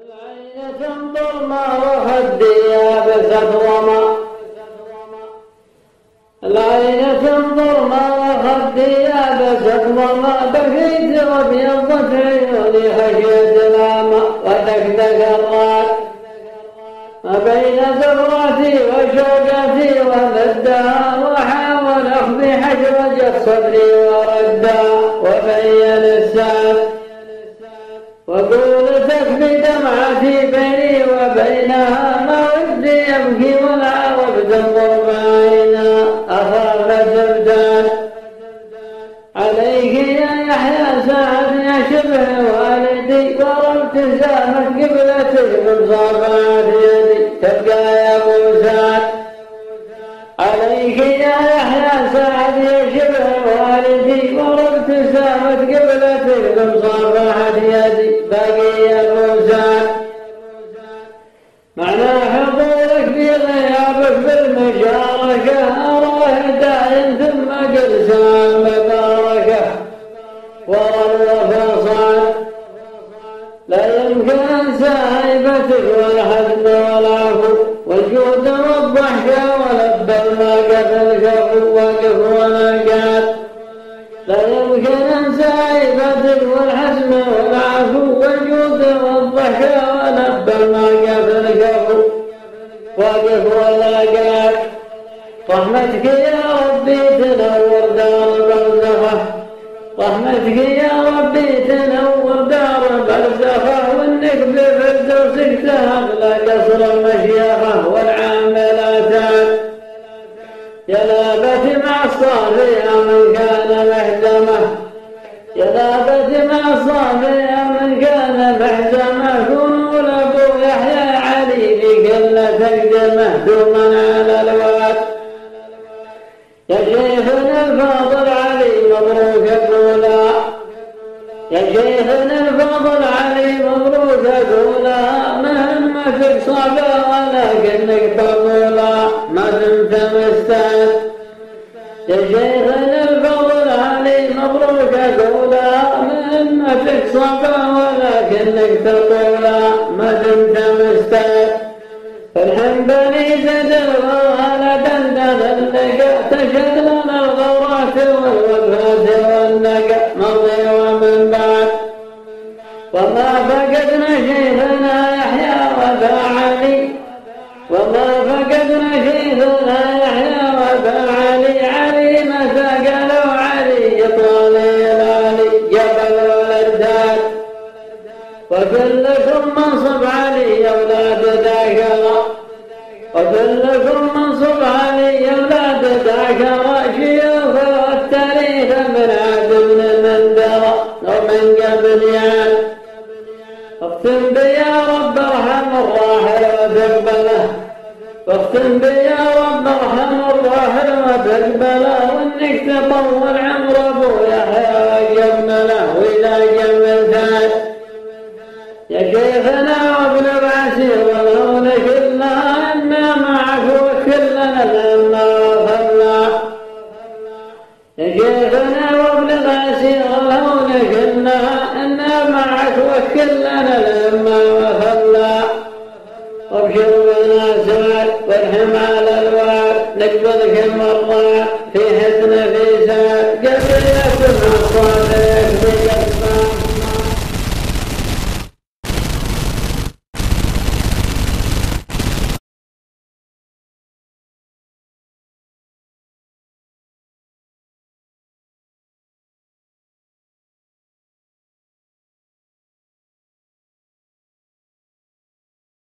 العين تنظر ما وخدي بسد وما العين تنظر ما وخدي بسد وما بكيت وابيضت عيوني خشيت الأمى ودكدك الراد ما بين ذراتي وشوقتي ومدها وحاول أخفي حجرة صدري وردها وبين السعد وقول تكفي دمعتي بيني وبينها ما ودي يبكي ولا وفد انظر بعينا أخاف تبدان عليك يا يحيى سعد يا شبه والدي وابتسامة قبلتك من صابعات يدي تبقى يا ابو سعد عليك يا يحيى سعد يا شبه والدي وابتسامة قبلتك من صابعات يدي باقي يا ابو سعد معنى حضورك في غيابك بالمشاركة أراه داعٍ ثم قرسان مباركة ورا الوفا لا يمكن أنسى هيبتك والحزم والعفو والجود والضحك ولب الماقف الكفو وقف ونقات لا يمكن أنسى هيبتك والحزم والعفو والجود والضحك ولب الماقف الكفو وقف ونقات رحمتك يا ربي تنور دار البرزخة رحمتك يا ربي تنور دار البرزخة وانك بفردوسك تهب قصر المشيخة والعاملات يا لابت مع الصافي من كان محزمة يا لابت مع الصافي من كان محزمة كونوا لابو يحيى علي بكل تقدمه دوما على الواد يا شيخنا الفاضل علي مبروك الأولى يا شيخنا الفاضل علي مبروك الأولى مهمتك صعبة ولكنك مقبولة ما دمت مستعد يا شيخنا الفاضل علي مبروك الأولى مهمتك صعبة ولكنك تقولة ما دمت مستعد فالحين بني زد الغالة دندن اللقاء تشغلنا الغورات والوفات والنقاء مضي ومن بعد وما فقدنا شيخنا يحيى وذا علي وما فقدنا شيخنا يحيى وذا علي علي متى قالوا علي طالي العلي جبل الأرداد وكلكم منصب علي أولاد ذاكرة وكلكم منصب علي أولاد ذاكرة شيوخ التاريخ من عهد بن المندرة ومن قبل يعد اختم بي يا رب ارحم الراحل وتقبله واختم بي يا رب ارحم الراحل وتقبله وانك تطول عمر ابو يحيى وجمله واذا جملتك يا شيخنا وابن العسير والهون كلها إنا معك وكلنا لما وصلنا يا شيخنا وابن العسير والهون كلها إنا معك وكلنا لما وصلنا وابشر بنا سعد وارحم على الوعد نقبلك المرة